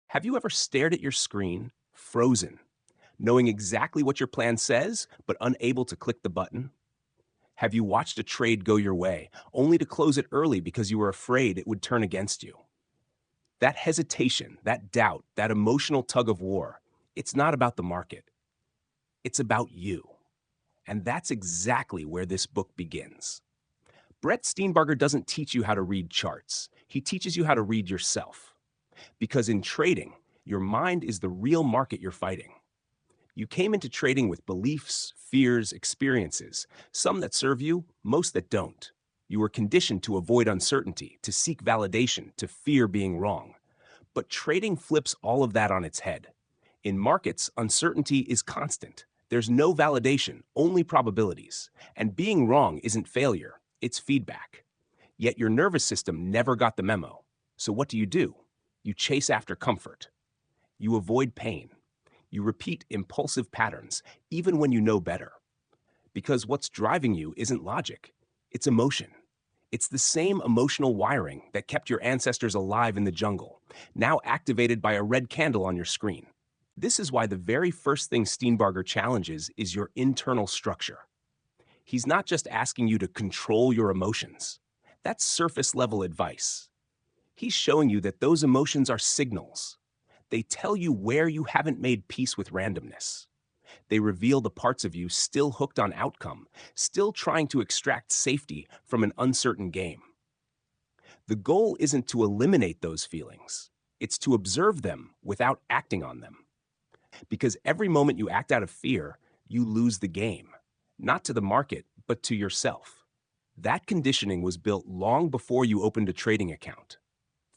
Have you ever stared at your screen, frozen, knowing exactly what your plan says, but unable to click the button? Have you watched a trade go your way, only to close it early because you were afraid it would turn against you? That hesitation, that doubt, that emotional tug of war, it's not about the market. It's about you. And that's exactly where this book begins. Brett Steenbarger doesn't teach you how to read charts. He teaches you how to read yourself. Because in trading, your mind is the real market you're fighting. You came into trading with beliefs, fears, experiences, some that serve you, most that don't. You were conditioned to avoid uncertainty, to seek validation, to fear being wrong. But trading flips all of that on its head. In markets, uncertainty is constant. There's no validation, only probabilities. And being wrong isn't failure, it's feedback. Yet your nervous system never got the memo. So what do? You chase after comfort. You avoid pain. You repeat impulsive patterns, even when you know better. Because what's driving you isn't logic, it's emotion. It's the same emotional wiring that kept your ancestors alive in the jungle, now activated by a red candle on your screen. This is why the very first thing Steenbarger challenges is your internal structure. He's not just asking you to control your emotions. That's surface level advice. He's showing you that those emotions are signals. They tell you where you haven't made peace with randomness. They reveal the parts of you still hooked on outcome, still trying to extract safety from an uncertain game. The goal isn't to eliminate those feelings. It's to observe them without acting on them. Because every moment you act out of fear, you lose the game. Not to the market, but to yourself. That conditioning was built long before you opened a trading account.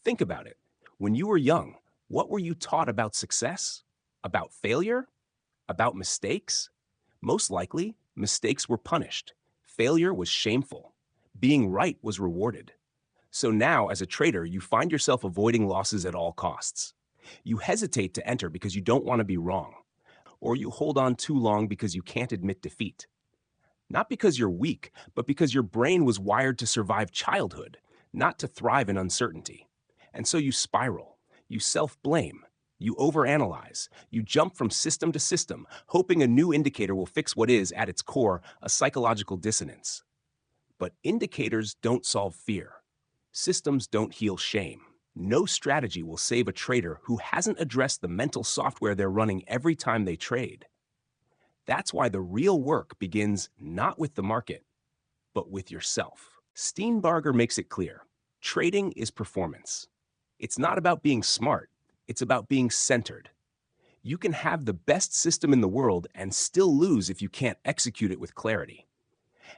Think about it. When you were young, what were you taught about success? About failure? About mistakes? Most likely, mistakes were punished. Failure was shameful. Being right was rewarded. So now, as a trader, you find yourself avoiding losses at all costs. You hesitate to enter because you don't want to be wrong, or you hold on too long because you can't admit defeat. Not because you're weak, but because your brain was wired to survive childhood, not to thrive in uncertainty. And so you spiral, you self-blame, you overanalyze, you jump from system to system, hoping a new indicator will fix what is, at its core, a psychological dissonance. But indicators don't solve fear. Systems don't heal shame. No strategy will save a trader who hasn't addressed the mental software they're running every time they trade. That's why the real work begins not with the market, but with yourself. Steenbarger makes it clear. Trading is performance. It's not about being smart. It's about being centered. You can have the best system in the world and still lose if you can't execute it with clarity.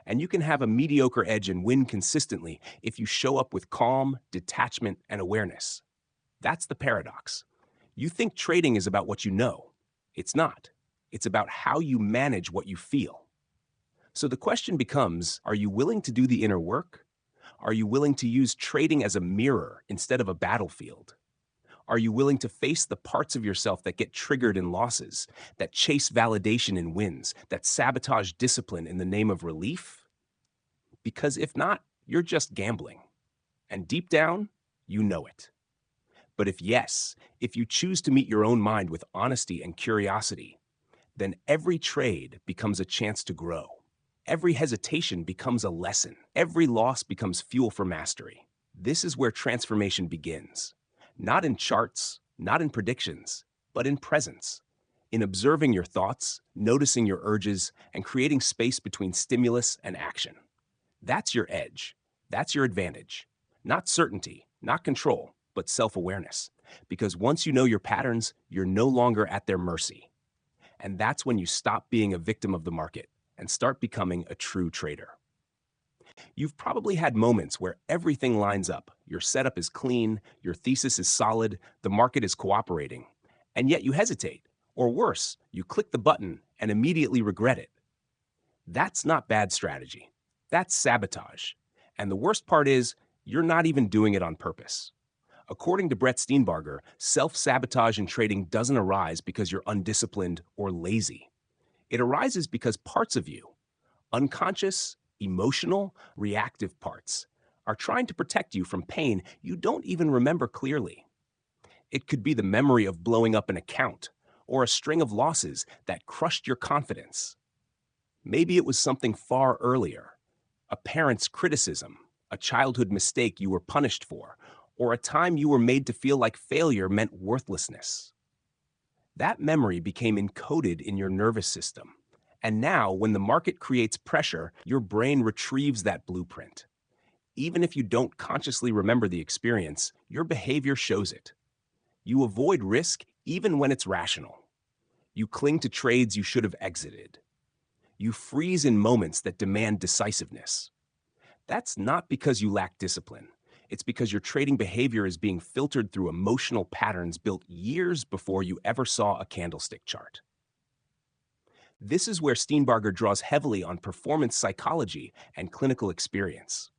And you can have a mediocre edge and win consistently if you show up with calm, detachment, and awareness. That's the paradox. You think trading is about what you know. It's not. It's about how you manage what you feel. So the question becomes, are you willing to do the inner work? Are you willing to use trading as a mirror instead of a battlefield? Are you willing to face the parts of yourself that get triggered in losses, that chase validation in wins, that sabotage discipline in the name of relief? Because if not, you're just gambling. And deep down, you know it. But if yes, if you choose to meet your own mind with honesty and curiosity, then every trade becomes a chance to grow. Every hesitation becomes a lesson. Every loss becomes fuel for mastery. This is where transformation begins. Not in charts, not in predictions, but in presence. In observing your thoughts, noticing your urges, and creating space between stimulus and action. That's your edge. That's your advantage. Not certainty, not control, but self-awareness. Because once you know your patterns, you're no longer at their mercy. And that's when you stop being a victim of the market and start becoming a true trader. You've probably had moments where everything lines up. Your setup is clean, your thesis is solid, the market is cooperating, and yet you hesitate. Or worse, you click the button and immediately regret it. That's not bad strategy. That's sabotage. And the worst part is, you're not even doing it on purpose. According to Brett Steenbarger, self-sabotage in trading doesn't arise because you're undisciplined or lazy. It arises because parts of you, unconscious, emotional, reactive parts, are trying to protect you from pain you don't even remember clearly. It could be the memory of blowing up an account or a string of losses that crushed your confidence. Maybe it was something far earlier, a parent's criticism, a childhood mistake you were punished for, or a time you were made to feel like failure meant worthlessness. That memory became encoded in your nervous system. And now, when the market creates pressure, your brain retrieves that blueprint. Even if you don't consciously remember the experience, your behavior shows it. You avoid risk even when it's rational. You cling to trades you should have exited. You freeze in moments that demand decisiveness. That's not because you lack discipline. It's because your trading behavior is being filtered through emotional patterns built years before you ever saw a candlestick chart. This is where Steenbarger draws heavily on performance psychology and clinical experience.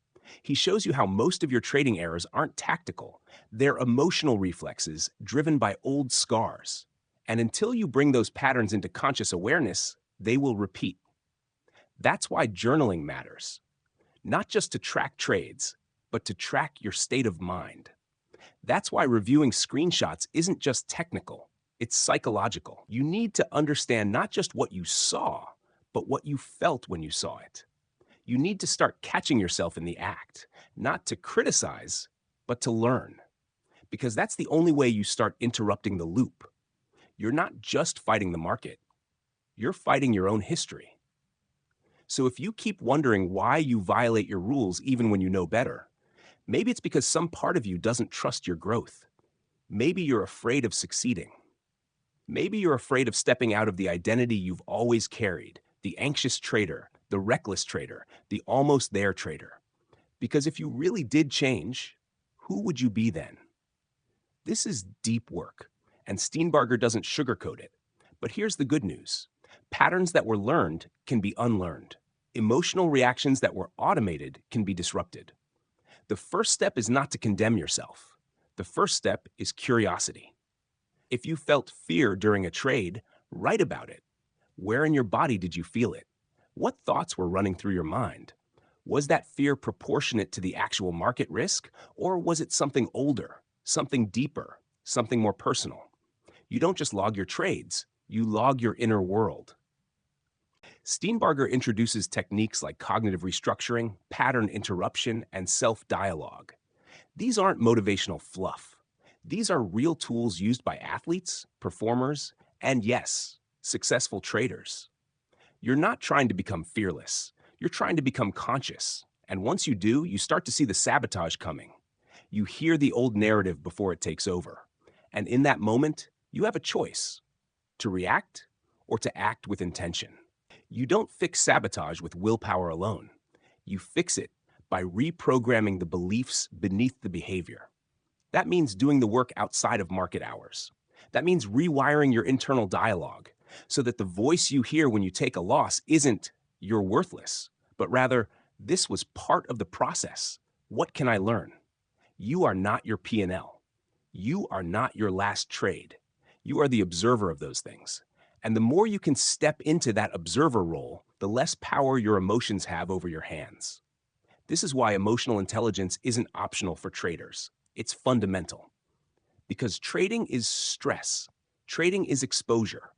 He shows you how most of your trading errors aren't tactical. They're emotional reflexes driven by old scars. And until you bring those patterns into conscious awareness, they will repeat. That's why journaling matters. Not just to track trades, but to track your state of mind. That's why reviewing screenshots isn't just technical, it's psychological. You need to understand not just what you saw, but what you felt when you saw it. You need to start catching yourself in the act, not to criticize, but to learn. Because that's the only way you start interrupting the loop. You're not just fighting the market, you're fighting your own history. So if you keep wondering why you violate your rules even when you know better, maybe it's because some part of you doesn't trust your growth. Maybe you're afraid of succeeding. Maybe you're afraid of stepping out of the identity you've always carried, the anxious trader, the reckless trader, the almost there trader. Because if you really did change, who would you be then? This is deep work, and Steenbarger doesn't sugarcoat it. But here's the good news. Patterns that were learned can be unlearned. Emotional reactions that were automated can be disrupted. The first step is not to condemn yourself. The first step is curiosity. If you felt fear during a trade, write about it. Where in your body did you feel it? What thoughts were running through your mind? Was that fear proportionate to the actual market risk, or was it something older, something deeper, something more personal? You don't just log your trades, you log your inner world. Steenbarger introduces techniques like cognitive restructuring, pattern interruption, and self-dialogue. These aren't motivational fluff. These are real tools used by athletes, performers, and yes, successful traders. You're not trying to become fearless. You're trying to become conscious. And once you do, you start to see the sabotage coming. You hear the old narrative before it takes over. And in that moment, you have a choice: to react or to act with intention. You don't fix sabotage with willpower alone. You fix it by reprogramming the beliefs beneath the behavior. That means doing the work outside of market hours. That means rewiring your internal dialogue so that the voice you hear when you take a loss isn't "you're worthless," but rather, "this was part of the process. What can I learn?" You are not your P&L. You are not your last trade. You are the observer of those things. And the more you can step into that observer role, the less power your emotions have over your hands. This is why emotional intelligence isn't optional for traders. It's fundamental. Because trading is stress. Trading is exposure.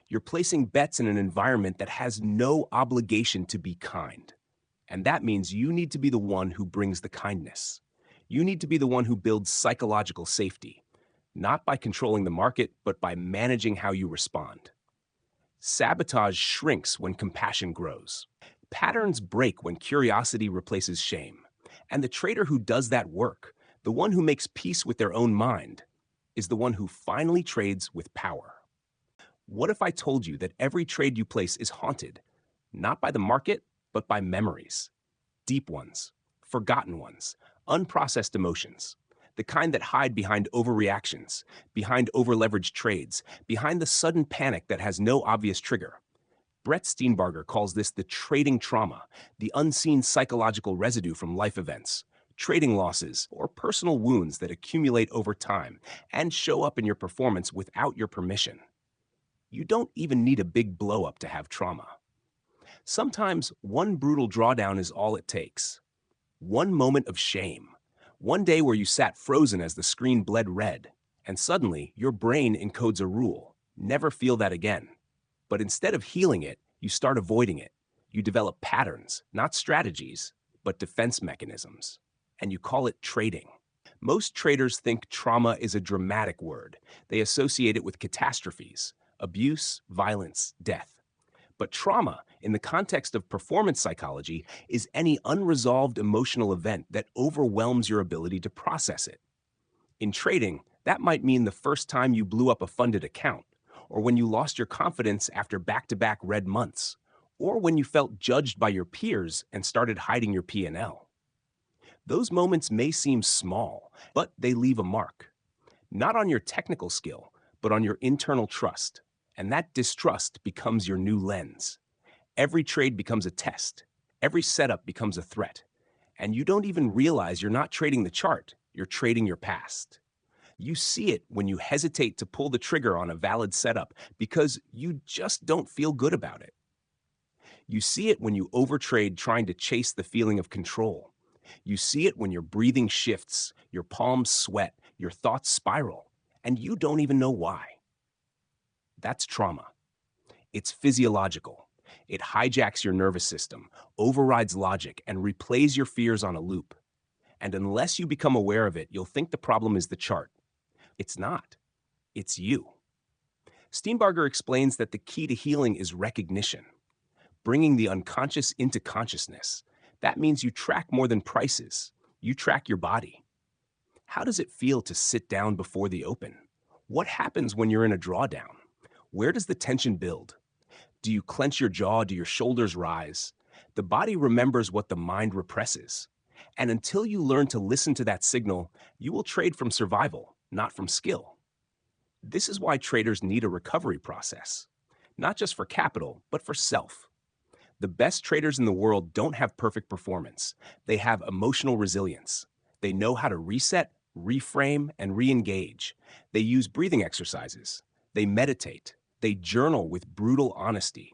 You're placing bets in an environment that has no obligation to be kind. And that means you need to be the one who brings the kindness. You need to be the one who builds psychological safety, not by controlling the market, but by managing how you respond. Sabotage shrinks when compassion grows. Patterns break when curiosity replaces shame. And the trader who does that work, the one who makes peace with their own mind, is the one who finally trades with power. What if I told you that every trade you place is haunted, not by the market, but by memories? Deep ones, forgotten ones, unprocessed emotions. The kind that hide behind overreactions, behind overleveraged trades, behind the sudden panic that has no obvious trigger. Brett Steenbarger calls this the trading trauma, the unseen psychological residue from life events, trading losses, or personal wounds that accumulate over time and show up in your performance without your permission. You don't even need a big blow-up to have trauma. Sometimes one brutal drawdown is all it takes. One moment of shame. One day where you sat frozen as the screen bled red, and suddenly your brain encodes a rule: never feel that again. But instead of healing it, you start avoiding it. You develop patterns, not strategies, but defense mechanisms. And you call it trading. Most traders think trauma is a dramatic word. They associate it with catastrophes, abuse, violence, death. But trauma, in the context of performance psychology, is any unresolved emotional event that overwhelms your ability to process it. In trading, that might mean the first time you blew up a funded account, or when you lost your confidence after back-to-back red months, or when you felt judged by your peers and started hiding your P&L. Those moments may seem small, but they leave a mark. Not on your technical skill, but on your internal trust. And that distrust becomes your new lens. Every trade becomes a test. Every setup becomes a threat. And you don't even realize you're not trading the chart, you're trading your past. You see it when you hesitate to pull the trigger on a valid setup because you just don't feel good about it. You see it when you overtrade trying to chase the feeling of control. You see it when your breathing shifts, your palms sweat, your thoughts spiral, and you don't even know why. That's trauma. It's physiological. It hijacks your nervous system, overrides logic, and replays your fears on a loop. And unless you become aware of it, you'll think the problem is the chart. It's not. It's you. Steenbarger explains that the key to healing is recognition, bringing the unconscious into consciousness. That means you track more than prices. You track your body. How does it feel to sit down before the open? What happens when you're in a drawdown? Where does the tension build? Do you clench your jaw? Do your shoulders rise? The body remembers what the mind represses. And until you learn to listen to that signal, you will trade from survival, not from skill. This is why traders need a recovery process, not just for capital, but for self. The best traders in the world don't have perfect performance. They have emotional resilience. They know how to reset, reframe, and re-engage. They use breathing exercises. They meditate. They journal with brutal honesty.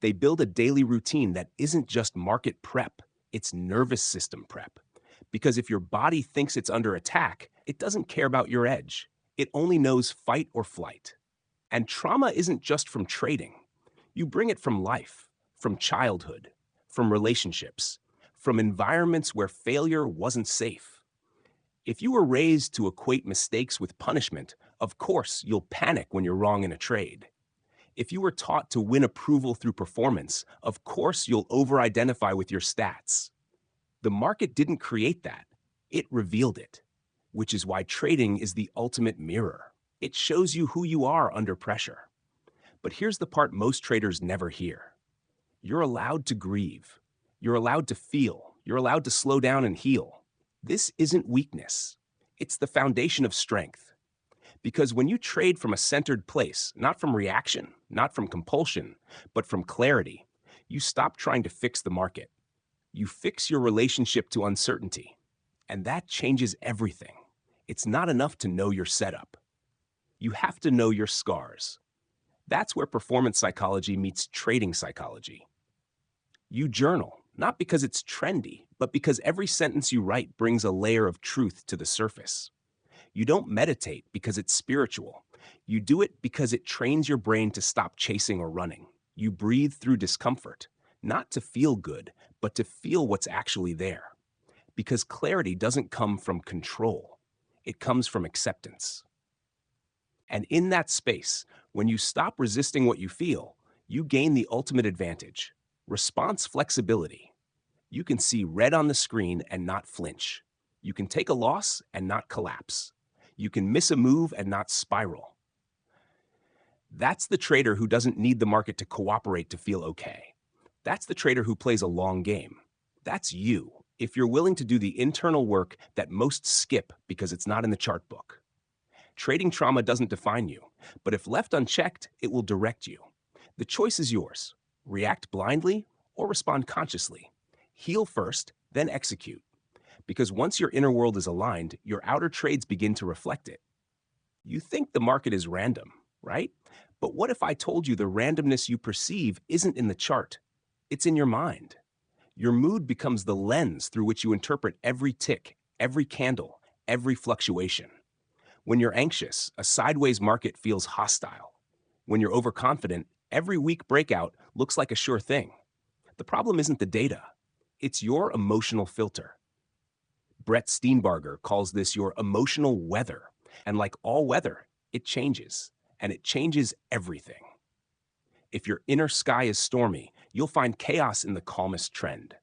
They build a daily routine that isn't just market prep, it's nervous system prep. Because if your body thinks it's under attack, it doesn't care about your edge. It only knows fight or flight. And trauma isn't just from trading. You bring it from life, from childhood, from relationships, from environments where failure wasn't safe. If you were raised to equate mistakes with punishment, of course you'll panic when you're wrong in a trade. If you were taught to win approval through performance, of course you'll over-identify with your stats. The market didn't create that. It revealed it, which is why trading is the ultimate mirror. It shows you who you are under pressure. But here's the part most traders never hear. You're allowed to grieve. You're allowed to feel. You're allowed to slow down and heal. This isn't weakness. It's the foundation of strength. Because when you trade from a centered place, not from reaction, not from compulsion, but from clarity, you stop trying to fix the market. You fix your relationship to uncertainty. And that changes everything. It's not enough to know your setup. You have to know your scars. That's where performance psychology meets trading psychology. You journal, not because it's trendy, but because every sentence you write brings a layer of truth to the surface. You don't meditate because it's spiritual. You do it because it trains your brain to stop chasing or running. You breathe through discomfort, not to feel good, but to feel what's actually there. Because clarity doesn't come from control. It comes from acceptance. And in that space, when you stop resisting what you feel, you gain the ultimate advantage: response flexibility. You can see red on the screen and not flinch. You can take a loss and not collapse. You can miss a move and not spiral. That's the trader who doesn't need the market to cooperate to feel okay. That's the trader who plays a long game. That's you, if you're willing to do the internal work that most skip because it's not in the chart book. Trading trauma doesn't define you, but if left unchecked, it will direct you. The choice is yours. React blindly or respond consciously. Heal first, then execute. Because once your inner world is aligned, your outer trades begin to reflect it. You think the market is random, right? But what if I told you the randomness you perceive isn't in the chart? It's in your mind. Your mood becomes the lens through which you interpret every tick, every candle, every fluctuation. When you're anxious, a sideways market feels hostile. When you're overconfident, every weak breakout looks like a sure thing. The problem isn't the data, it's your emotional filter. Brett Steenbarger calls this your emotional weather. And like all weather, it changes, and it changes everything. If your inner sky is stormy, you'll find chaos in the calmest trend.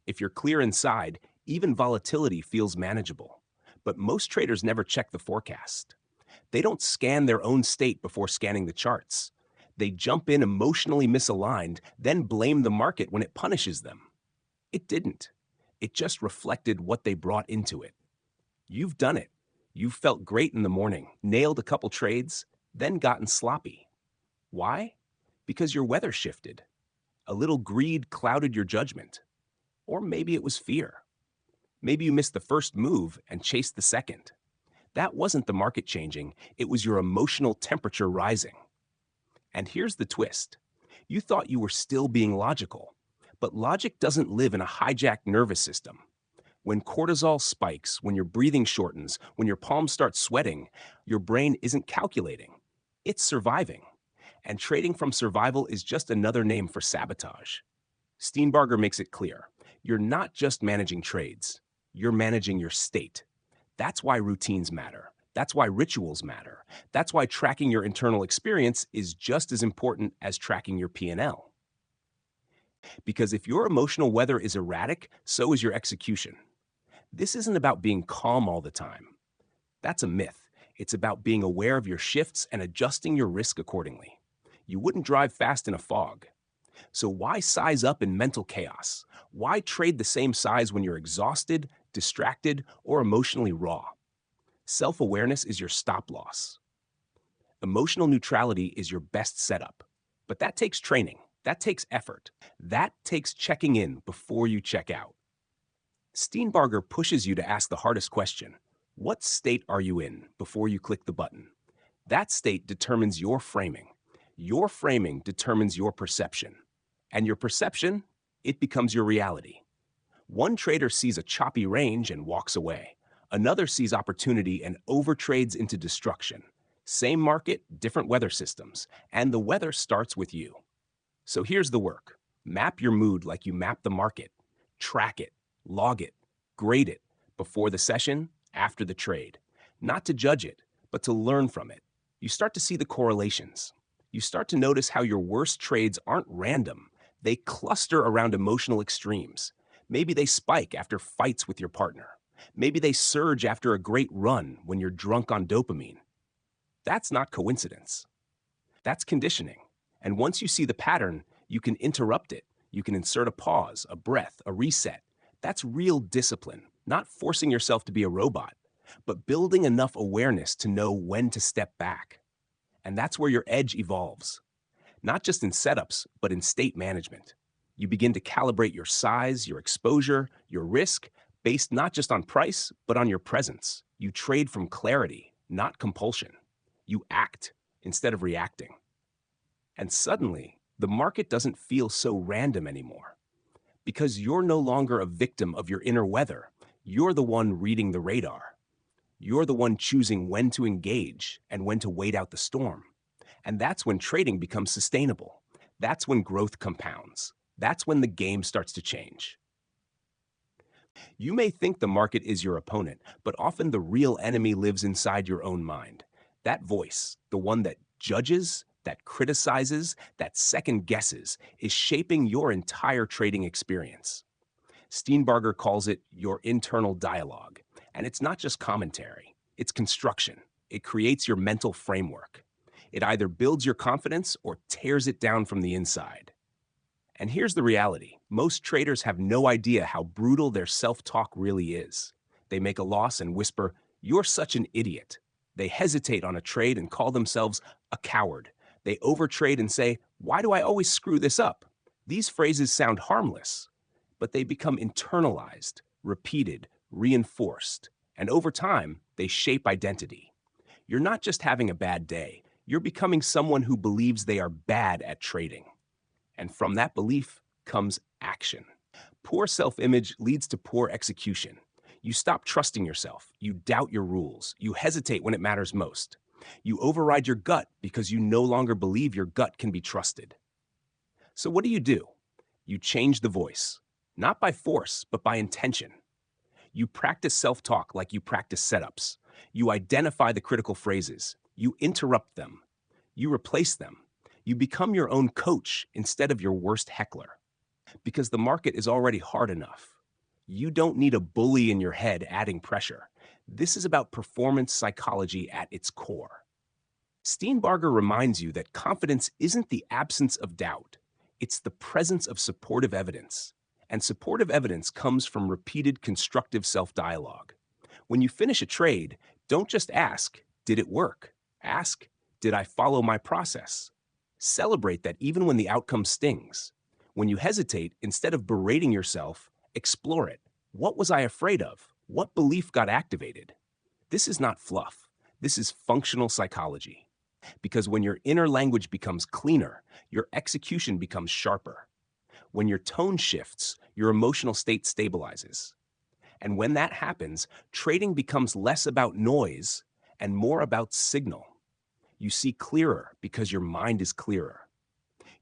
If you're clear inside, even volatility feels manageable. But most traders never check the forecast. They don't scan their own state before scanning the charts. They jump in emotionally misaligned, then blame the market when it punishes them. It didn't. It just reflected what they brought into it. You've done it. You've felt great in the morning, nailed a couple trades, then gotten sloppy. Why? Because your weather shifted. A little greed clouded your judgment. Or maybe it was fear. Maybe you missed the first move and chased the second. That wasn't the market changing, it was your emotional temperature rising. And here's the twist. You thought you were still being logical, but logic doesn't live in a hijacked nervous system. When cortisol spikes, when your breathing shortens, when your palms start sweating, your brain isn't calculating. It's surviving. And trading from survival is just another name for sabotage. Steenbarger makes it clear. You're not just managing trades. You're managing your state. That's why routines matter. That's why rituals matter. That's why tracking your internal experience is just as important as tracking your P&L. Because if your emotional weather is erratic, so is your execution. This isn't about being calm all the time. That's a myth. It's about being aware of your shifts and adjusting your risk accordingly. You wouldn't drive fast in a fog. So why size up in mental chaos? Why trade the same size when you're exhausted, distracted, or emotionally raw? Self-awareness is your stop loss. Emotional neutrality is your best setup. But that takes training. That takes effort. That takes checking in before you check out. Steenbarger pushes you to ask the hardest question. What state are you in before you click the button? That state determines your framing. Your framing determines your perception. And your perception, it becomes your reality. One trader sees a choppy range and walks away. Another sees opportunity and overtrades into destruction. Same market, different weather systems, and the weather starts with you. So here's the work. Map your mood like you map the market. Track it, log it, grade it, before the session, after the trade. Not to judge it, but to learn from it. You start to see the correlations. You start to notice how your worst trades aren't random. They cluster around emotional extremes. Maybe they spike after fights with your partner. Maybe they surge after a great run when you're drunk on dopamine. That's not coincidence. That's conditioning. And once you see the pattern, you can interrupt it. You can insert a pause, a breath, a reset. That's real discipline, not forcing yourself to be a robot, but building enough awareness to know when to step back. And that's where your edge evolves. Not just in setups, but in state management. You begin to calibrate your size, your exposure, your risk, based not just on price, but on your presence. You trade from clarity, not compulsion. You act instead of reacting. And suddenly, the market doesn't feel so random anymore. Because you're no longer a victim of your inner weather. You're the one reading the radar. You're the one choosing when to engage and when to wait out the storm. And that's when trading becomes sustainable. That's when growth compounds. That's when the game starts to change. You may think the market is your opponent, but often the real enemy lives inside your own mind. That voice, the one that judges, that criticizes, that second guesses, is shaping your entire trading experience. Steenbarger calls it your internal dialogue. And it's not just commentary, it's construction. It creates your mental framework. It either builds your confidence or tears it down from the inside. And here's the reality. Most traders have no idea how brutal their self-talk really is. They make a loss and whisper, "You're such an idiot." They hesitate on a trade and call themselves a coward. They overtrade and say, "Why do I always screw this up?" These phrases sound harmless, but they become internalized, repeated, reinforced, and over time, they shape identity. You're not just having a bad day, you're becoming someone who believes they are bad at trading. And from that belief comes action. Poor self-image leads to poor execution. You stop trusting yourself. You doubt your rules. You hesitate when it matters most. You override your gut because you no longer believe your gut can be trusted. So what do? You change the voice, not by force, but by intention. You practice self-talk like you practice setups. You identify the critical phrases. You interrupt them. You replace them. You become your own coach instead of your worst heckler. Because the market is already hard enough. You don't need a bully in your head adding pressure. This is about performance psychology at its core. Steenbarger reminds you that confidence isn't the absence of doubt. It's the presence of supportive evidence. And supportive evidence comes from repeated constructive self-dialogue. When you finish a trade, don't just ask, did it work? Ask, did I follow my process? Celebrate that even when the outcome stings. When you hesitate, instead of berating yourself, explore it. What was I afraid of? What belief got activated? This is not fluff. This is functional psychology. Because when your inner language becomes cleaner, your execution becomes sharper. When your tone shifts, your emotional state stabilizes. And when that happens, trading becomes less about noise and more about signal. You see clearer because your mind is clearer.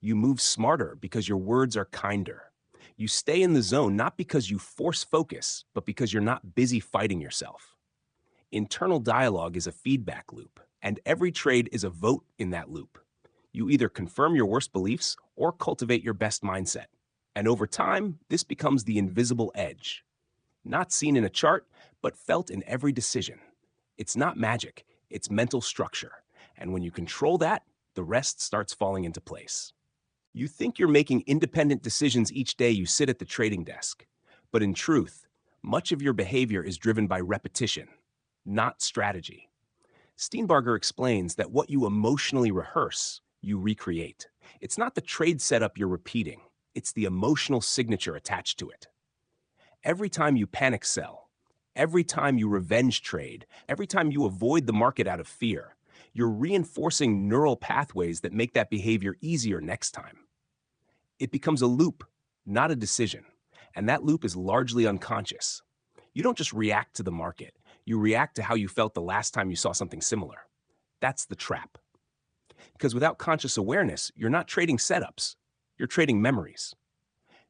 You move smarter because your words are kinder. You stay in the zone not because you force focus, but because you're not busy fighting yourself. Internal dialogue is a feedback loop, and every trade is a vote in that loop. You either confirm your worst beliefs or cultivate your best mindset. And over time, this becomes the invisible edge. Not seen in a chart, but felt in every decision. It's not magic, it's mental structure. And when you control that, the rest starts falling into place. You think you're making independent decisions each day you sit at the trading desk. But in truth, much of your behavior is driven by repetition, not strategy. Steenbarger explains that what you emotionally rehearse, you recreate. It's not the trade setup you're repeating, it's the emotional signature attached to it. Every time you panic sell, every time you revenge trade, every time you avoid the market out of fear, you're reinforcing neural pathways that make that behavior easier next time. It becomes a loop, not a decision, and that loop is largely unconscious. You don't just react to the market, you react to how you felt the last time you saw something similar. That's the trap. Because without conscious awareness, you're not trading setups, you're trading memories.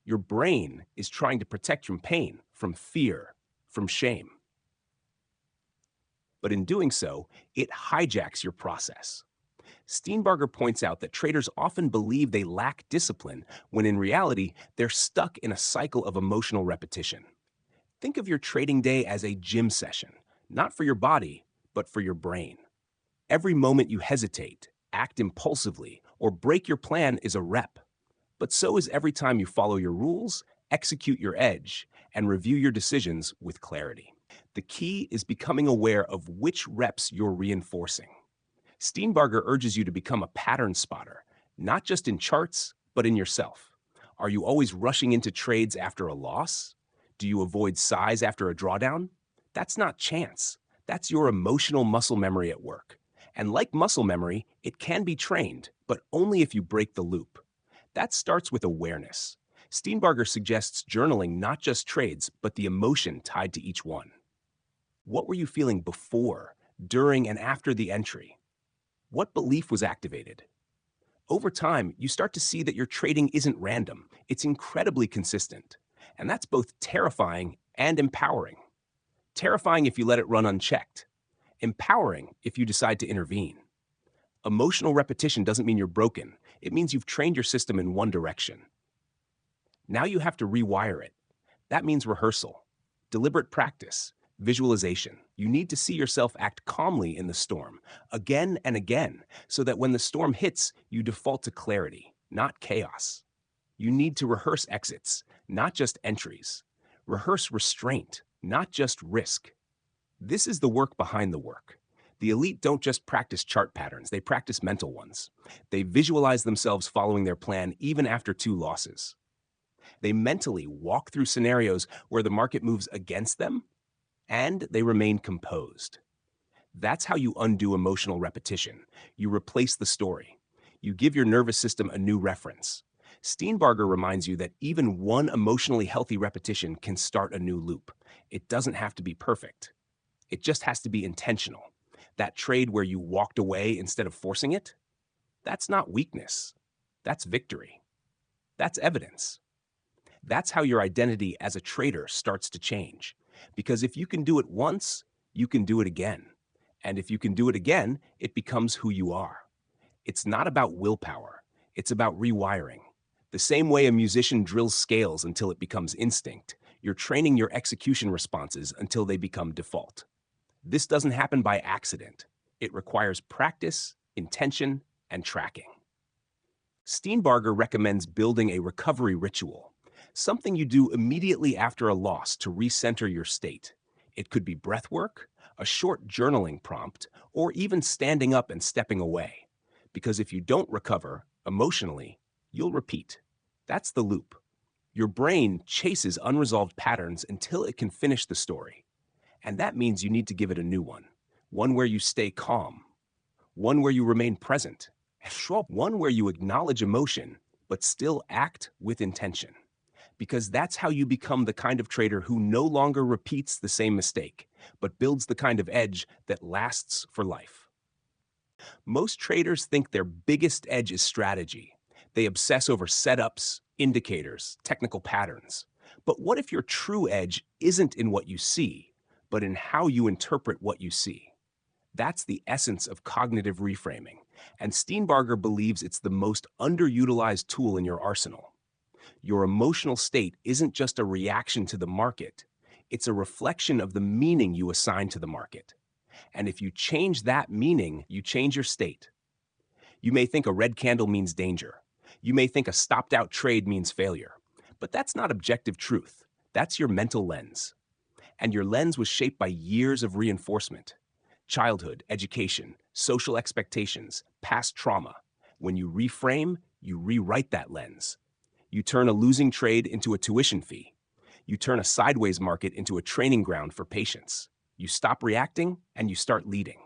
Your brain is trying to protect from pain, from fear, from shame. But in doing so, it hijacks your process. Steenbarger points out that traders often believe they lack discipline when in reality, they're stuck in a cycle of emotional repetition. Think of your trading day as a gym session, not for your body, but for your brain. Every moment you hesitate, act impulsively, or break your plan is a rep. But so is every time you follow your rules, execute your edge, and review your decisions with clarity. The key is becoming aware of which reps you're reinforcing. Steenbarger urges you to become a pattern spotter, not just in charts, but in yourself. Are you always rushing into trades after a loss? Do you avoid size after a drawdown? That's not chance. That's your emotional muscle memory at work. And like muscle memory, it can be trained, but only if you break the loop. That starts with awareness. Steenbarger suggests journaling not just trades, but the emotion tied to each one. What were you feeling before, during, and after the entry? What belief was activated? Over time, you start to see that your trading isn't random. It's incredibly consistent. And that's both terrifying and empowering. Terrifying if you let it run unchecked. Empowering if you decide to intervene. Emotional repetition doesn't mean you're broken. It means you've trained your system in one direction. Now you have to rewire it. That means rehearsal, deliberate practice, visualization. You need to see yourself act calmly in the storm, again and again, so that when the storm hits, you default to clarity, not chaos. You need to rehearse exits, not just entries. Rehearse restraint, not just risk. This is the work behind the work. The elite don't just practice chart patterns, they practice mental ones. They visualize themselves following their plan even after 2 losses. They mentally walk through scenarios where the market moves against them, and they remain composed. That's how you undo emotional repetition. You replace the story. You give your nervous system a new reference. Steenbarger reminds you that even one emotionally healthy repetition can start a new loop. It doesn't have to be perfect. It just has to be intentional. That trade where you walked away instead of forcing it, that's not weakness. That's victory. That's evidence. That's how your identity as a trader starts to change. Because if you can do it once, you can do it again. And if you can do it again, it becomes who you are. It's not about willpower. It's about rewiring. The same way a musician drills scales until it becomes instinct, you're training your execution responses until they become default. This doesn't happen by accident. It requires practice, intention, and tracking. Steenbarger recommends building a recovery ritual, something you do immediately after a loss to recenter your state. It could be breath work, a short journaling prompt, or even standing up and stepping away. Because if you don't recover emotionally, you'll repeat. That's the loop. Your brain chases unresolved patterns until it can finish the story. And that means you need to give it a new one where you stay calm, one where you remain present, one where you acknowledge emotion, but still act with intention. Because that's how you become the kind of trader who no longer repeats the same mistake, but builds the kind of edge that lasts for life. Most traders think their biggest edge is strategy. They obsess over setups, indicators, technical patterns. But what if your true edge isn't in what you see, but in how you interpret what you see? That's the essence of cognitive reframing, and Steenbarger believes it's the most underutilized tool in your arsenal. Your emotional state isn't just a reaction to the market, it's a reflection of the meaning you assign to the market. And if you change that meaning, you change your state. You may think a red candle means danger. You may think a stopped-out trade means failure. But that's not objective truth. That's your mental lens. And your lens was shaped by years of reinforcement. Childhood, education, social expectations, past trauma. When you reframe, you rewrite that lens. You turn a losing trade into a tuition fee. You turn a sideways market into a training ground for patience. You stop reacting and you start leading.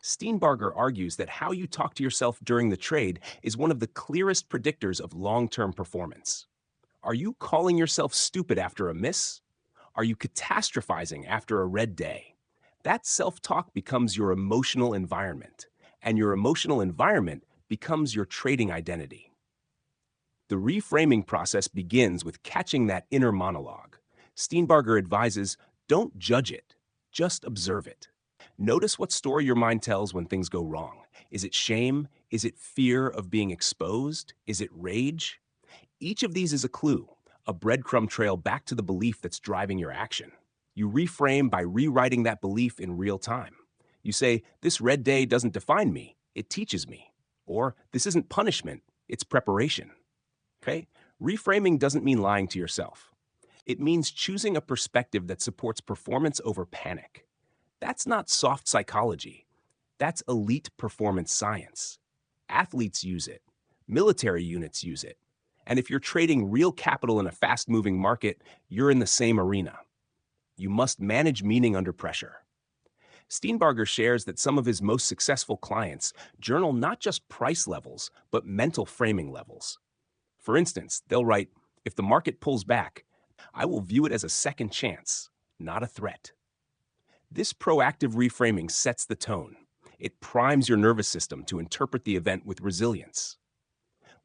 Steenbarger argues that how you talk to yourself during the trade is one of the clearest predictors of long-term performance. Are you calling yourself stupid after a miss? Are you catastrophizing after a red day? That self-talk becomes your emotional environment, and your emotional environment becomes your trading identity. The reframing process begins with catching that inner monologue. Steenbarger advises, don't judge it, just observe it. Notice what story your mind tells when things go wrong. Is it shame? Is it fear of being exposed? Is it rage? Each of these is a clue, a breadcrumb trail back to the belief that's driving your action. You reframe by rewriting that belief in real time. You say, this red day doesn't define me, it teaches me. Or, this isn't punishment, it's preparation. Okay? Reframing doesn't mean lying to yourself. It means choosing a perspective that supports performance over panic. That's not soft psychology. That's elite performance science. Athletes use it. Military units use it. And if you're trading real capital in a fast-moving market, you're in the same arena. You must manage meaning under pressure. Steenbarger shares that some of his most successful clients journal not just price levels, but mental framing levels. For instance, they'll write, if the market pulls back, I will view it as a second chance, not a threat. This proactive reframing sets the tone. It primes your nervous system to interpret the event with resilience.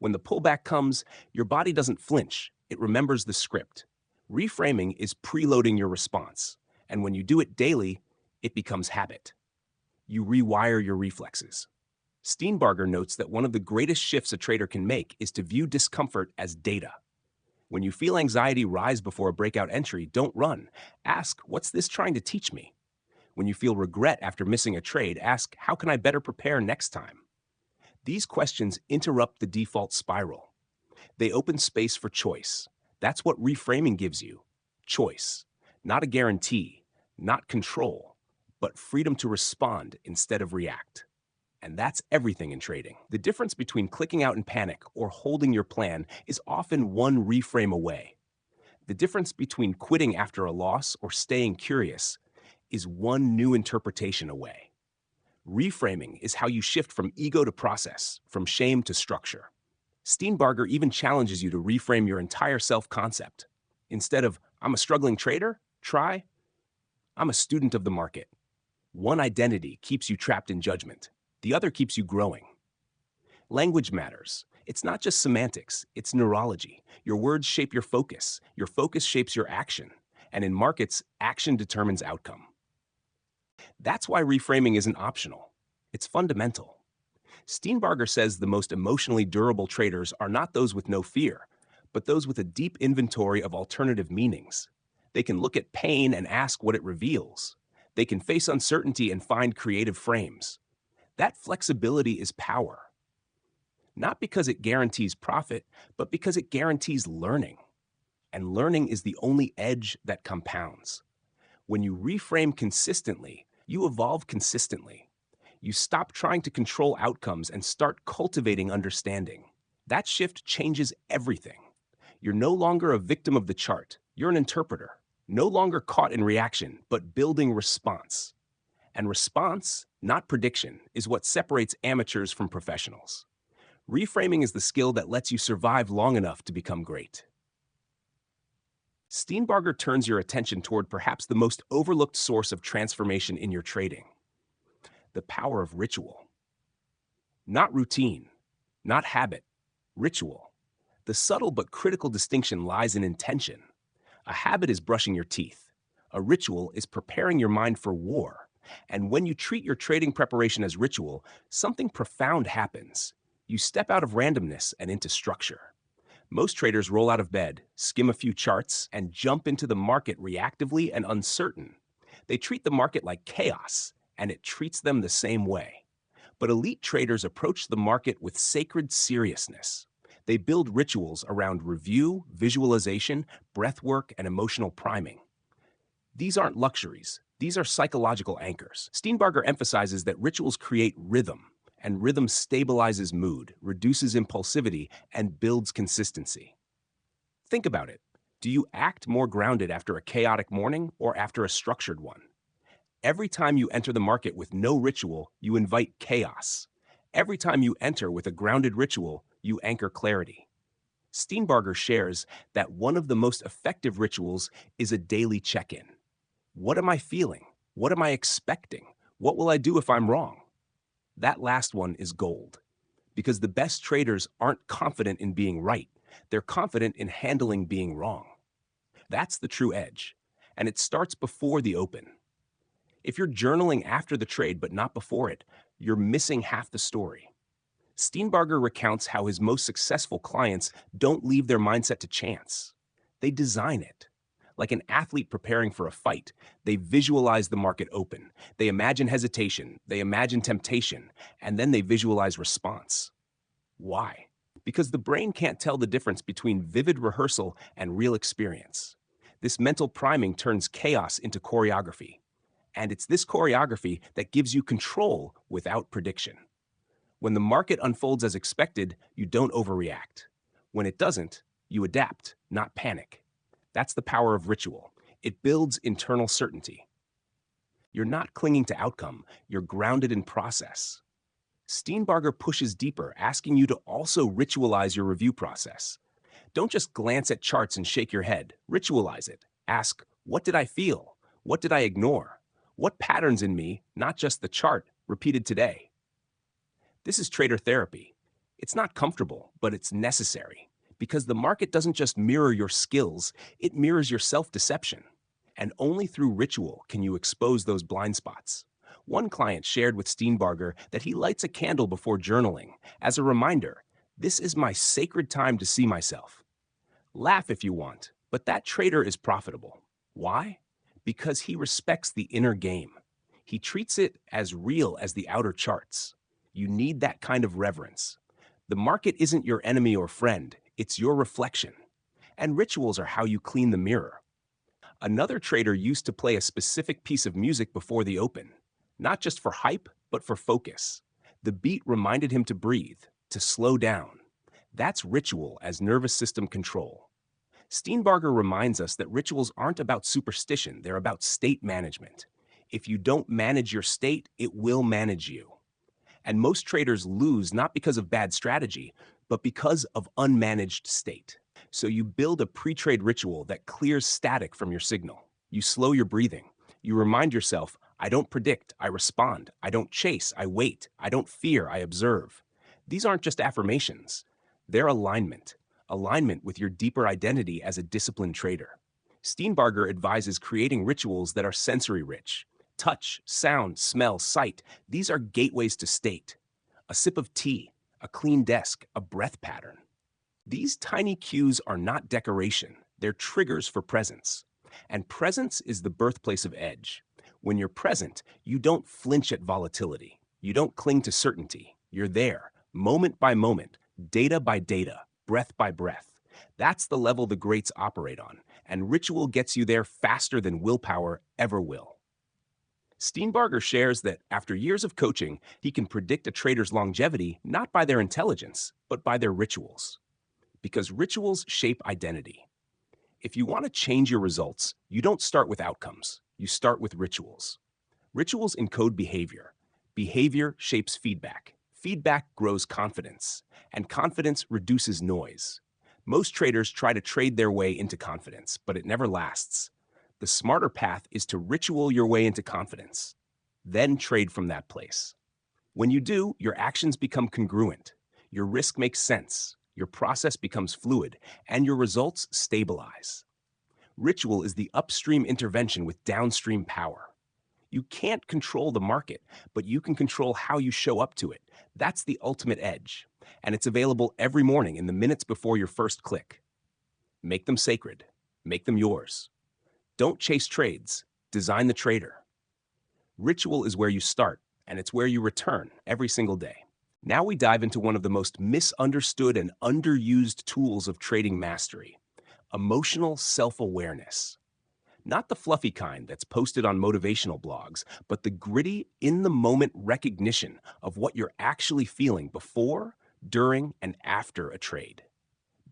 When the pullback comes, your body doesn't flinch. It remembers the script. Reframing is preloading your response, and when you do it daily, it becomes habit. You rewire your reflexes. Steenbarger notes that one of the greatest shifts a trader can make is to view discomfort as data. When you feel anxiety rise before a breakout entry, don't run. Ask, what's this trying to teach me? When you feel regret after missing a trade, ask, how can I better prepare next time? These questions interrupt the default spiral. They open space for choice. That's what reframing gives you. Choice. Not a guarantee, not control, but freedom to respond instead of react. And that's everything in trading. The difference between clicking out in panic or holding your plan is often one reframe away. The difference between quitting after a loss or staying curious is one new interpretation away. Reframing is how you shift from ego to process, from shame to structure. Steenbarger even challenges you to reframe your entire self-concept. Instead of, I'm a struggling trader, try, I'm a student of the market. One identity keeps you trapped in judgment. The other keeps you growing. Language matters. It's not just semantics, it's neurology. Your words shape your focus shapes your action. And in markets, action determines outcome. That's why reframing isn't optional. It's fundamental. Steenbarger says the most emotionally durable traders are not those with no fear, but those with a deep inventory of alternative meanings. They can look at pain and ask what it reveals. They can face uncertainty and find creative frames. That flexibility is power. Not because it guarantees profit, but because it guarantees learning. And learning is the only edge that compounds. When you reframe consistently, you evolve consistently. You stop trying to control outcomes and start cultivating understanding. That shift changes everything. You're no longer a victim of the chart. You're an interpreter. No longer caught in reaction, but building response. And response, not prediction, is what separates amateurs from professionals. Reframing is the skill that lets you survive long enough to become great. Steenbarger turns your attention toward perhaps the most overlooked source of transformation in your trading: the power of ritual. Not routine, not habit, ritual. The subtle but critical distinction lies in intention. A habit is brushing your teeth. A ritual is preparing your mind for war. And when you treat your trading preparation as ritual, something profound happens. You step out of randomness and into structure. Most traders roll out of bed, skim a few charts, and jump into the market reactively and uncertain. They treat the market like chaos, and it treats them the same way. But elite traders approach the market with sacred seriousness. They build rituals around review, visualization, breath work, and emotional priming. These aren't luxuries. These are psychological anchors. Steenbarger emphasizes that rituals create rhythm, and rhythm stabilizes mood, reduces impulsivity, and builds consistency. Think about it. Do you act more grounded after a chaotic morning or after a structured one? Every time you enter the market with no ritual, you invite chaos. Every time you enter with a grounded ritual, you anchor clarity. Steenbarger shares that one of the most effective rituals is a daily check-in. What am I feeling? What am I expecting? What will I do if I'm wrong? That last one is gold, because the best traders aren't confident in being right. They're confident in handling being wrong. That's the true edge, and it starts before the open. If you're journaling after the trade but not before it, you're missing half the story. Steenbarger recounts how his most successful clients don't leave their mindset to chance. They design it. Like an athlete preparing for a fight, they visualize the market open. They imagine hesitation, they imagine temptation, and then they visualize response. Why? Because the brain can't tell the difference between vivid rehearsal and real experience. This mental priming turns chaos into choreography. And it's this choreography that gives you control without prediction. When the market unfolds as expected, you don't overreact. When it doesn't, you adapt, not panic. That's the power of ritual. It builds internal certainty. You're not clinging to outcome, you're grounded in process. Steenbarger pushes deeper, asking you to also ritualize your review process. Don't just glance at charts and shake your head. Ritualize it. Ask, what did I feel? What did I ignore? What patterns in me, not just the chart, repeated today? This is trader therapy. It's not comfortable, but it's necessary, because the market doesn't just mirror your skills, it mirrors your self-deception. And only through ritual can you expose those blind spots. One client shared with Steenbarger that he lights a candle before journaling as a reminder, this is my sacred time to see myself. Laugh if you want, but that trader is profitable. Why? Because he respects the inner game. He treats it as real as the outer charts. You need that kind of reverence. The market isn't your enemy or friend, it's your reflection. And rituals are how you clean the mirror. Another trader used to play a specific piece of music before the open, not just for hype, but for focus. The beat reminded him to breathe, to slow down. That's ritual as nervous system control. Steenbarger reminds us that rituals aren't about superstition, they're about state management. If you don't manage your state, it will manage you. And most traders lose not because of bad strategy, but because of unmanaged state. So you build a pre-trade ritual that clears static from your signal. You slow your breathing. You remind yourself, I don't predict, I respond. I don't chase, I wait. I don't fear, I observe. These aren't just affirmations. They're alignment. Alignment with your deeper identity as a disciplined trader. Steenbarger advises creating rituals that are sensory rich. Touch, sound, smell, sight, these are gateways to state. A sip of tea, a clean desk, a breath pattern. These tiny cues are not decoration, they're triggers for presence. And presence is the birthplace of edge. When you're present, you don't flinch at volatility. You don't cling to certainty. You're there, moment by moment, data by data, breath by breath. That's the level the greats operate on, and ritual gets you there faster than willpower ever will. Steenbarger shares that after years of coaching, he can predict a trader's longevity not by their intelligence, but by their rituals. Because rituals shape identity. If you want to change your results, you don't start with outcomes. You start with rituals. Rituals encode behavior. Behavior shapes feedback. Feedback grows confidence, and confidence reduces noise. Most traders try to trade their way into confidence, but it never lasts. The smarter path is to ritual your way into confidence, then trade from that place. When you do, your actions become congruent. Your risk makes sense. Your process becomes fluid, and your results stabilize. Ritual is the upstream intervention with downstream power. You can't control the market, but you can control how you show up to it. That's the ultimate edge, and it's available every morning in the minutes before your first click. Make them sacred. Make them yours. Don't chase trades. Design the trader. Ritual is where you start, and it's where you return every single day. Now we dive into one of the most misunderstood and underused tools of trading mastery: emotional self-awareness. Not the fluffy kind that's posted on motivational blogs, but the gritty, in-the-moment recognition of what you're actually feeling before, during, and after a trade.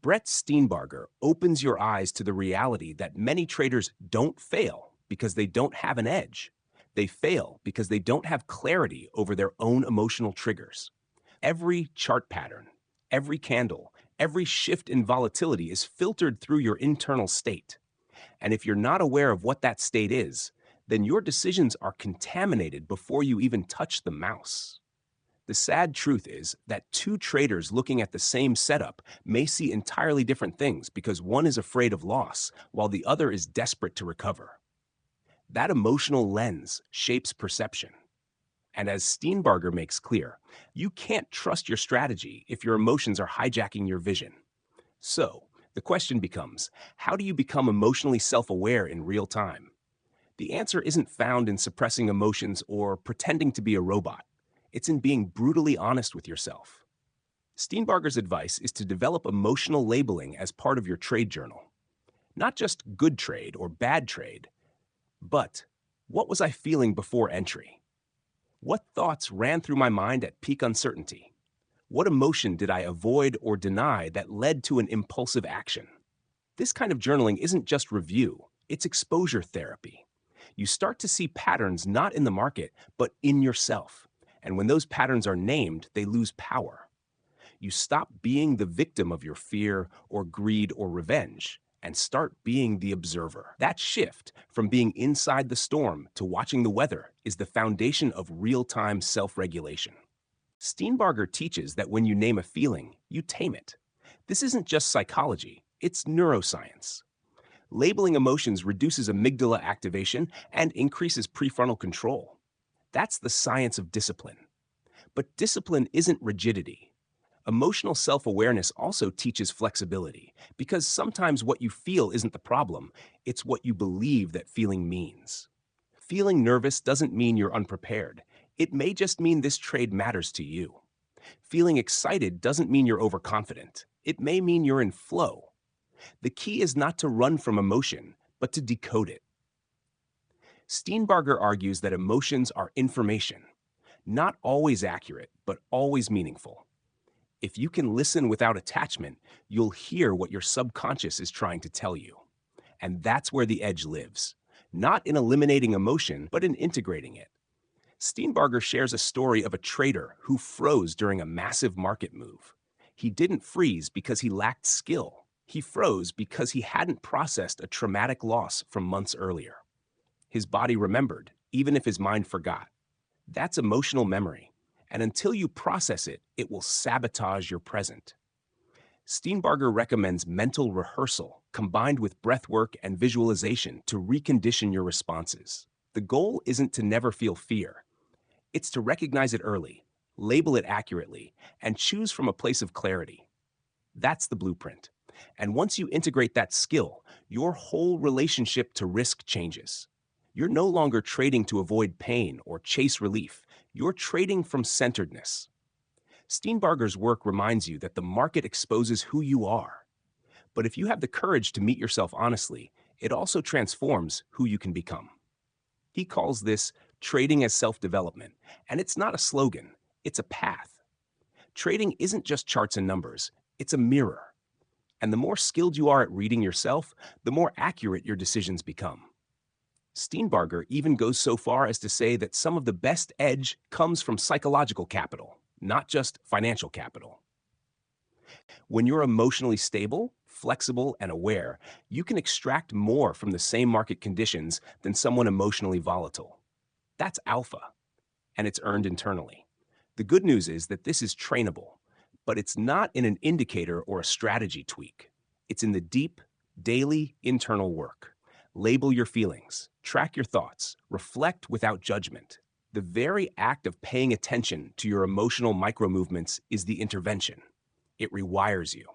Brett Steenbarger opens your eyes to the reality that many traders don't fail because they don't have an edge. They fail because they don't have clarity over their own emotional triggers. Every chart pattern, every candle, every shift in volatility is filtered through your internal state. And if you're not aware of what that state is, then your decisions are contaminated before you even touch the mouse. The sad truth is that two traders looking at the same setup may see entirely different things because one is afraid of loss while the other is desperate to recover. That emotional lens shapes perception. And as Steenbarger makes clear, you can't trust your strategy if your emotions are hijacking your vision. So, the question becomes, how do you become emotionally self-aware in real time? The answer isn't found in suppressing emotions or pretending to be a robot. It's in being brutally honest with yourself. Steenbarger's advice is to develop emotional labeling as part of your trade journal. Not just good trade or bad trade, but what was I feeling before entry? What thoughts ran through my mind at peak uncertainty? What emotion did I avoid or deny that led to an impulsive action? This kind of journaling isn't just review, it's exposure therapy. You start to see patterns not in the market, but in yourself. And when those patterns are named, they lose power. You stop being the victim of your fear or greed or revenge and start being the observer. That shift from being inside the storm to watching the weather is the foundation of real-time self-regulation. Steenbarger teaches that when you name a feeling, you tame it. This isn't just psychology, it's neuroscience. Labeling emotions reduces amygdala activation and increases prefrontal control. That's the science of discipline. But discipline isn't rigidity. Emotional self-awareness also teaches flexibility, because sometimes what you feel isn't the problem, it's what you believe that feeling means. Feeling nervous doesn't mean you're unprepared. It may just mean this trade matters to you. Feeling excited doesn't mean you're overconfident. It may mean you're in flow. The key is not to run from emotion, but to decode it. Steenbarger argues that emotions are information, not always accurate, but always meaningful. If you can listen without attachment, you'll hear what your subconscious is trying to tell you. And that's where the edge lives, not in eliminating emotion, but in integrating it. Steenbarger shares a story of a trader who froze during a massive market move. He didn't freeze because he lacked skill. He froze because he hadn't processed a traumatic loss from months earlier. His body remembered, even if his mind forgot. That's emotional memory, and until you process it, it will sabotage your present. Steenbarger recommends mental rehearsal combined with breathwork and visualization to recondition your responses. The goal isn't to never feel fear. It's to recognize it early, label it accurately, and choose from a place of clarity. That's the blueprint. And once you integrate that skill, your whole relationship to risk changes. You're no longer trading to avoid pain or chase relief. You're trading from centeredness. Steenbarger's work reminds you that the market exposes who you are. But if you have the courage to meet yourself honestly, it also transforms who you can become. He calls this trading as self-development, and it's not a slogan, it's a path. Trading isn't just charts and numbers, it's a mirror. And the more skilled you are at reading yourself, the more accurate your decisions become. Steenbarger even goes so far as to say that some of the best edge comes from psychological capital, not just financial capital. When you're emotionally stable, flexible, and aware, you can extract more from the same market conditions than someone emotionally volatile. That's alpha, and it's earned internally. The good news is that this is trainable, but it's not in an indicator or a strategy tweak. It's in the deep, daily, internal work. Label your feelings, track your thoughts, reflect without judgment. The very act of paying attention to your emotional micromovements is the intervention. It rewires you.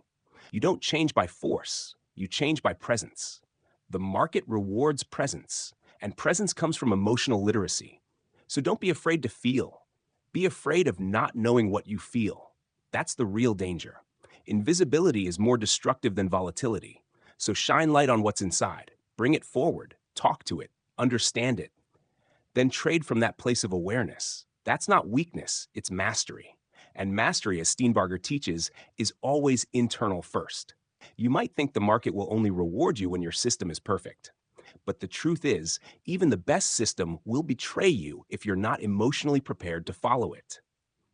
You don't change by force, you change by presence. The market rewards presence, and presence comes from emotional literacy. So don't be afraid to feel. Be afraid of not knowing what you feel. That's the real danger. Invisibility is more destructive than volatility. So shine light on what's inside. Bring it forward. Talk to it. Understand it. Then trade from that place of awareness. That's not weakness, it's mastery. And mastery, as Steenbarger teaches, is always internal first. You might think the market will only reward you when your system is perfect. But the truth is, even the best system will betray you if you're not emotionally prepared to follow it.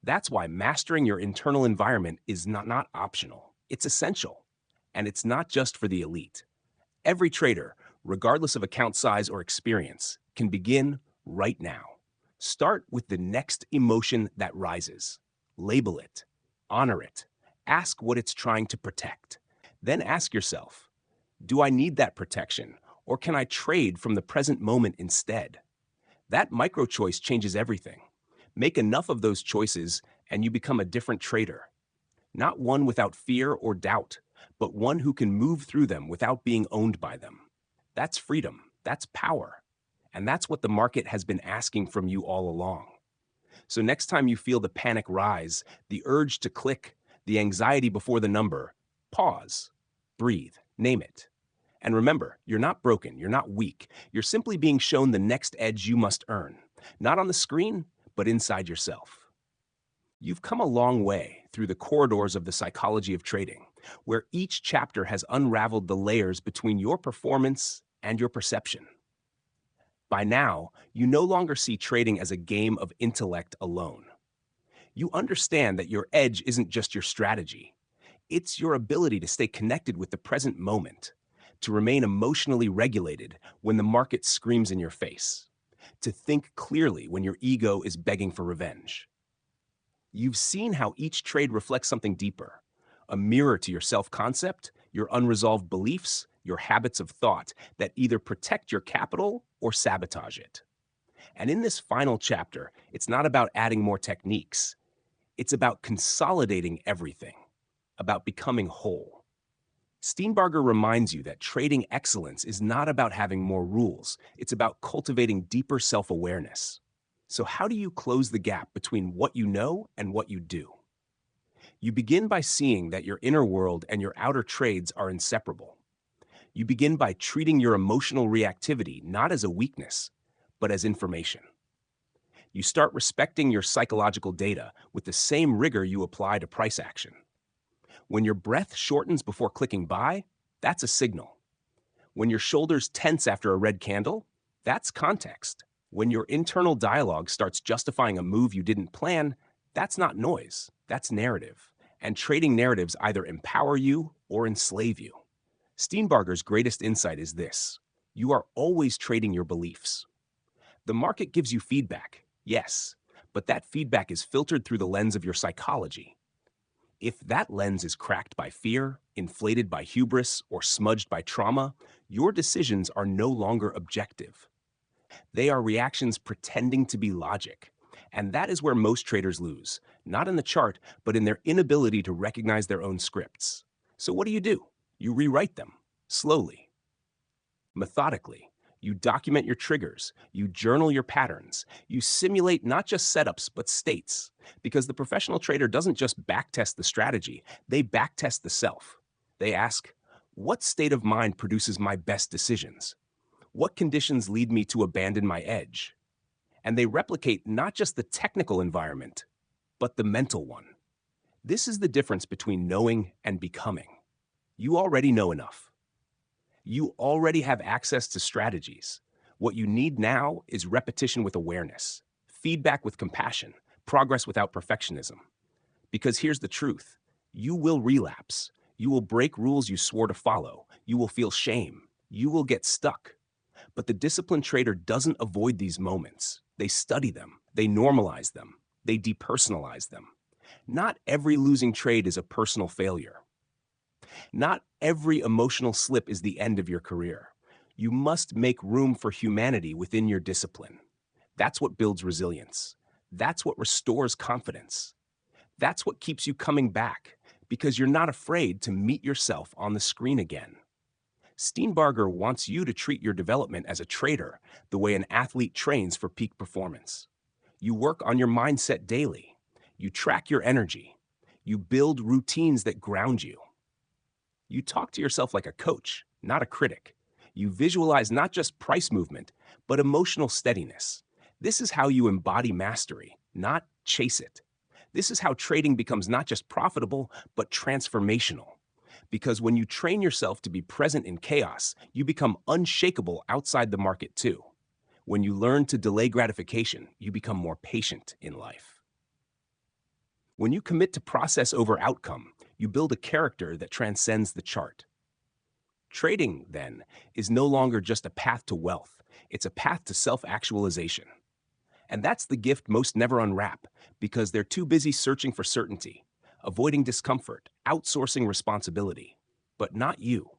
That's why mastering your internal environment is not optional. It's essential. And it's not just for the elite. Every trader, regardless of account size or experience, can begin right now. Start with the next emotion that rises. Label it. Honor it. Ask what it's trying to protect. Then ask yourself, do I need that protection, or can I trade from the present moment instead? That micro choice changes everything. Make enough of those choices, and you become a different trader. Not one without fear or doubt, but one who can move through them without being owned by them. That's freedom. That's power. And that's what the market has been asking from you all along. So next time you feel the panic rise, the urge to click, the anxiety before the number, pause, breathe, name it. And remember, you're not broken, you're not weak. You're simply being shown the next edge you must earn, not on the screen, but inside yourself. You've come a long way through the corridors of the psychology of trading, where each chapter has unraveled the layers between your performance and your perception. By now, you no longer see trading as a game of intellect alone. You understand that your edge isn't just your strategy. It's your ability to stay connected with the present moment, to remain emotionally regulated when the market screams in your face, to think clearly when your ego is begging for revenge. You've seen how each trade reflects something deeper, a mirror to your self-concept, your unresolved beliefs, your habits of thought that either protect your capital or sabotage it. And in this final chapter, it's not about adding more techniques. It's about consolidating everything, about becoming whole. Steenbarger reminds you that trading excellence is not about having more rules. It's about cultivating deeper self-awareness. So how do you close the gap between what you know and what you do? You begin by seeing that your inner world and your outer trades are inseparable. You begin by treating your emotional reactivity not as a weakness, but as information. You start respecting your psychological data with the same rigor you apply to price action. When your breath shortens before clicking buy, that's a signal. When your shoulders tense after a red candle, that's context. When your internal dialogue starts justifying a move you didn't plan, that's not noise, that's narrative. And trading narratives either empower you or enslave you. Steenbarger's greatest insight is this: you are always trading your beliefs. The market gives you feedback, yes, but that feedback is filtered through the lens of your psychology. If that lens is cracked by fear, inflated by hubris, or smudged by trauma, your decisions are no longer objective. They are reactions pretending to be logic. And that is where most traders lose, not in the chart, but in their inability to recognize their own scripts. So what do? You rewrite them, slowly, methodically. You document your triggers, you journal your patterns, you simulate not just setups, but states. Because the professional trader doesn't just backtest the strategy, they backtest the self. They ask, what state of mind produces my best decisions? What conditions lead me to abandon my edge? And they replicate not just the technical environment, but the mental one. This is the difference between knowing and becoming. You already know enough. You already have access to strategies. What you need now is repetition with awareness, feedback with compassion, progress without perfectionism. Because here's the truth: you will relapse. You will break rules you swore to follow. You will feel shame. You will get stuck. But the disciplined trader doesn't avoid these moments. They study them. They normalize them. They depersonalize them. Not every losing trade is a personal failure. Not every emotional slip is the end of your career. You must make room for humanity within your discipline. That's what builds resilience. That's what restores confidence. That's what keeps you coming back, because you're not afraid to meet yourself on the screen again. Steenbarger wants you to treat your development as a trader the way an athlete trains for peak performance. You work on your mindset daily. You track your energy. You build routines that ground you. You talk to yourself like a coach, not a critic. You visualize not just price movement, but emotional steadiness. This is how you embody mastery, not chase it. This is how trading becomes not just profitable, but transformational. Because when you train yourself to be present in chaos, you become unshakable outside the market too. When you learn to delay gratification, you become more patient in life. When you commit to process over outcome, you build a character that transcends the chart. Trading, then, is no longer just a path to wealth. It's a path to self-actualization. And that's the gift most never unwrap, because they're too busy searching for certainty, avoiding discomfort, outsourcing responsibility. But not you.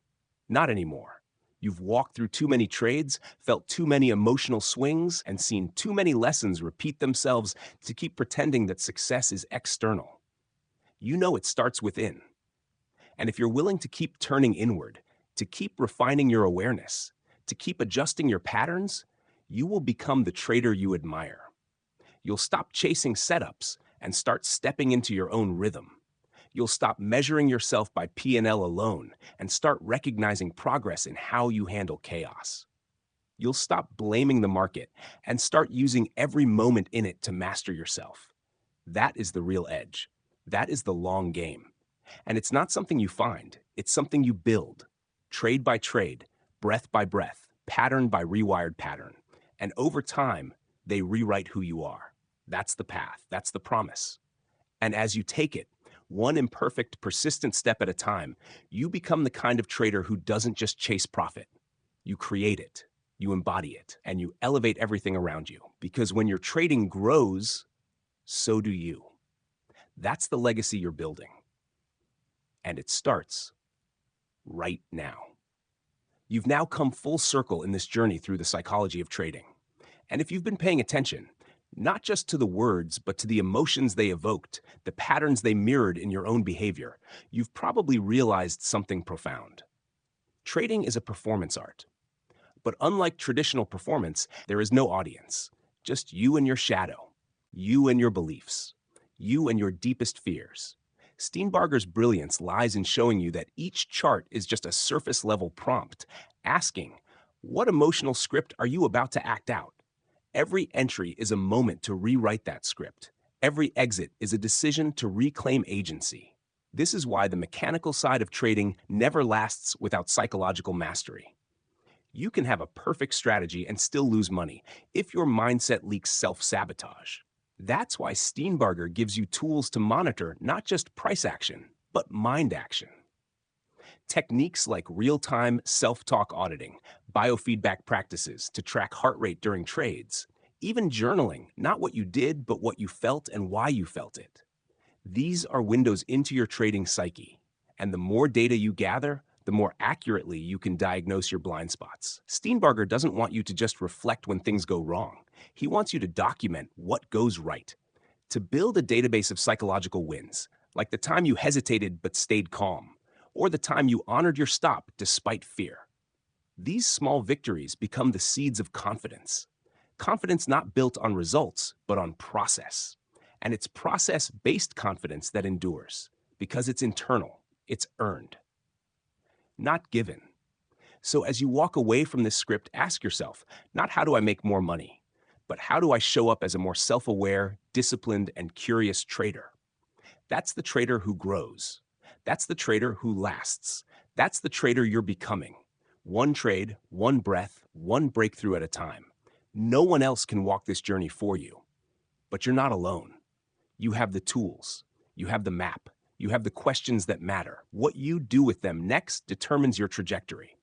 Not anymore. You've walked through too many trades, felt too many emotional swings, and seen too many lessons repeat themselves to keep pretending that success is external. You know it starts within. And if you're willing to keep turning inward, to keep refining your awareness, to keep adjusting your patterns, you will become the trader you admire. You'll stop chasing setups and start stepping into your own rhythm. You'll stop measuring yourself by P&L alone and start recognizing progress in how you handle chaos. You'll stop blaming the market and start using every moment in it to master yourself. That is the real edge. That is the long game. And it's not something you find, it's something you build. Trade by trade, breath by breath, pattern by rewired pattern. And over time, they rewrite who you are. That's the path, that's the promise. And as you take it, one imperfect, persistent step at a time, you become the kind of trader who doesn't just chase profit. You create it, you embody it, and you elevate everything around you. Because when your trading grows, so do you. That's the legacy you're building. And it starts right now. You've now come full circle in this journey through the psychology of trading. And if you've been paying attention, not just to the words, but to the emotions they evoked, the patterns they mirrored in your own behavior, you've probably realized something profound. Trading is a performance art. But unlike traditional performance, there is no audience, just you and your shadow, you and your beliefs, you and your deepest fears. Steenbarger's brilliance lies in showing you that each chart is just a surface-level prompt, asking, what emotional script are you about to act out? Every entry is a moment to rewrite that script. Every exit is a decision to reclaim agency. This is why the mechanical side of trading never lasts without psychological mastery. You can have a perfect strategy and still lose money if your mindset leaks self-sabotage. That's why Steenbarger gives you tools to monitor not just price action, but mind action. Techniques like real-time self-talk auditing, biofeedback practices to track heart rate during trades, even journaling, not what you did, but what you felt and why you felt it. These are windows into your trading psyche, and the more data you gather, the more accurately you can diagnose your blind spots. Steenbarger doesn't want you to just reflect when things go wrong. He wants you to document what goes right, to build a database of psychological wins, like the time you hesitated but stayed calm, or the time you honored your stop despite fear. These small victories become the seeds of confidence. Confidence not built on results, but on process. And it's process-based confidence that endures, because it's internal, it's earned, not given. So as you walk away from this script, ask yourself, not how do I make more money, but how do I show up as a more self-aware, disciplined, and curious trader? That's the trader who grows. That's the trader who lasts. That's the trader you're becoming. One trade, one breath, one breakthrough at a time. No one else can walk this journey for you. But you're not alone. You have the tools. You have the map. You have the questions that matter. What you do with them next determines your trajectory.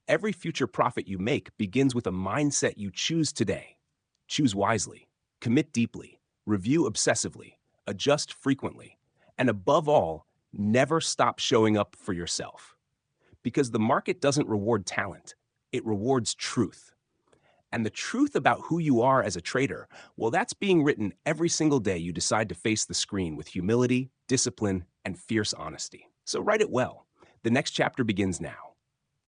Every future profit you make begins with a mindset you choose today. Choose wisely, commit deeply, review obsessively, adjust frequently, and above all, never stop showing up for yourself. Because the market doesn't reward talent, it rewards truth. And the truth about who you are as a trader, well, that's being written every single day you decide to face the screen with humility, discipline, and fierce honesty. So write it well. The next chapter begins now.